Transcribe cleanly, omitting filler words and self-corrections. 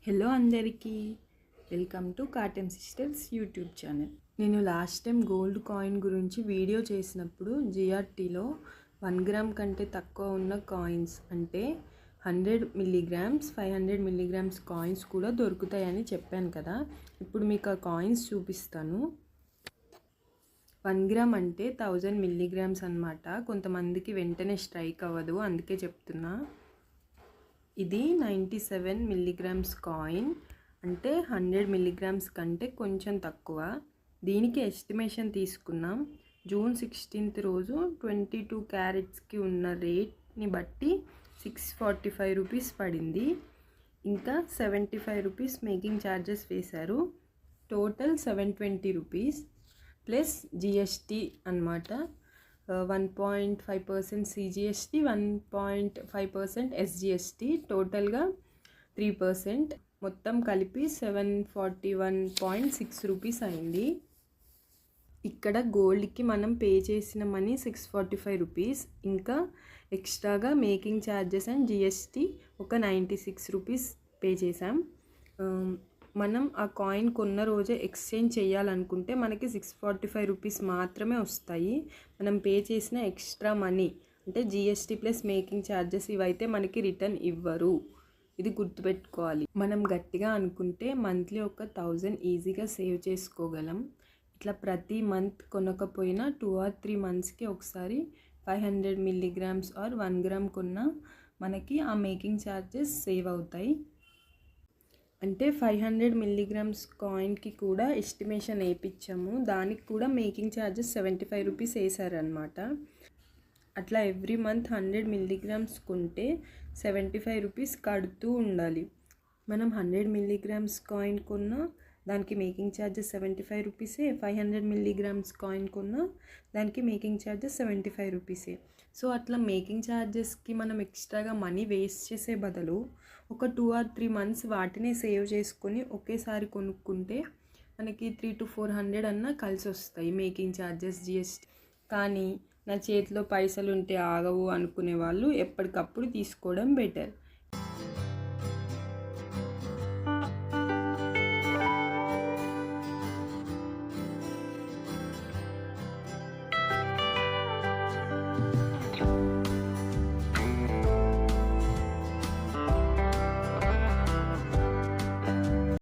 Hello అందరికీ, welcome to carton sisters YouTube channel. నేను last time gold coin గురించి video చేసినప్పుడు జిఆర్టీలో 1 గ్రామ్ కంటే తక్కువ ఉన్న కాయిన్స్ అంటే 100 మిల్లీగ్రామ్స్ 500 మిల్లీగ్రామ్స్ కాయిన్స్ కూడా దొరుకుతాయని చెప్పాను కదా. ఇప్పుడు మీకు ఆ కాయిన్స్ చూపిస్తాను. 1 గ్రామ్ అంటే 1000 మిల్లీగ్రామ్స్ అన్నమాట. కొంతమందికి వెంటనే స్ట్రైక్ అవ్వదు, అందుకే చెప్తున్నా. ఇది 97 మిల్లీగ్రామ్స్ కాయిన్ అంటే 100 మిల్లీగ్రామ్స్ కంటే కొంచెం తక్కువ. దీనికి ఎస్టిమేషన్ తీసుకున్నాం. జూన్ 16th రోజు 22 క్యారెట్స్కి ఉన్న రేట్ని బట్టి 645 రూపీస్ పడింది. ఇంకా 75 రూపీస్ మేకింగ్ ఛార్జెస్ వేశారు. టోటల్ 720 రూపీస్ ప్లస్ జిఎస్టీ అన్నమాట. 1.5% సిజిఎస్టీ, 1.5% ఎస్జిఎస్టీ, టోటల్గా 3%. మొత్తం కలిపి 741.6 రూపీస్ అయింది. ఇక్కడ గోల్డ్కి మనం పే చేసిన మనీ 645 రూపీస్, ఇంకా ఎక్స్ట్రాగా మేకింగ్ ఛార్జెస్ అండ్ జిఎస్టీ ఒక 96 రూపీస్ పే చేసాం. మనం ఆ కాయిన్ కొన్న రోజే ఎక్స్చేంజ్ చేయాలనుకుంటే మనకి 645 రూపీస్ మాత్రమే వస్తాయి. మనం పే చేసిన ఎక్స్ట్రా మనీ అంటే జిఎస్టీ ప్లస్ మేకింగ్ ఛార్జెస్ ఇవైతే మనకి రిటర్న్ ఇవ్వరు. ఇది గుర్తుపెట్టుకోవాలి. మనం గట్టిగా అనుకుంటే మంత్లీ ఒక 1000 ఈజీగా సేవ్ చేసుకోగలం. ఇట్లా ప్రతి మంత్ కొనకపోయినా 2 or 3 మంత్స్కి ఒకసారి 500 మిల్లీగ్రామ్స్ ఆర్ 1 గ్రామ్ కొన్నా మనకి ఆ మేకింగ్ ఛార్జెస్ సేవ్ అవుతాయి. అంటే 500 మిల్లీగ్రామ్స్ కాయిన్కి కూడా ఎస్టిమేషన్ వేయించాము. దానికి కూడా మేకింగ్ ఛార్జెస్ 75 రూపీస్ వేసారనమాట. అట్లా ఎవ్రీ మంత్ 100 మిల్లీగ్రామ్స్ కొంటే 75 రూపీస్ కడుతూ ఉండాలి. మనం 100 మిల్లీగ్రామ్స్ కాయిన్ కొన్నా దానికి మేకింగ్ ఛార్జెస్ 75 రూపీసే, 500 మిల్లీగ్రామ్స్ కాయిన్ కొన్నా దానికి మేకింగ్ ఛార్జెస్ 75 రూపీసే. సో అట్లా మేకింగ్ ఛార్జెస్కి మనం ఎక్స్ట్రాగా మనీ వేస్ట్ చేసే బదులు ఒక 2 or 3 మంత్స్ వాటినే సేవ్ చేసుకొని ఒకేసారి కొనుక్కుంటే మనకి 300 to 400 అన్నా కలిసి వస్తాయి మేకింగ్ ఛార్జెస్, జిఎస్టీ. కానీ నా చేతిలో పైసలు ఉంటే ఆగవు అనుకునే వాళ్ళు ఎప్పటికప్పుడు తీసుకోవడం బెటర్.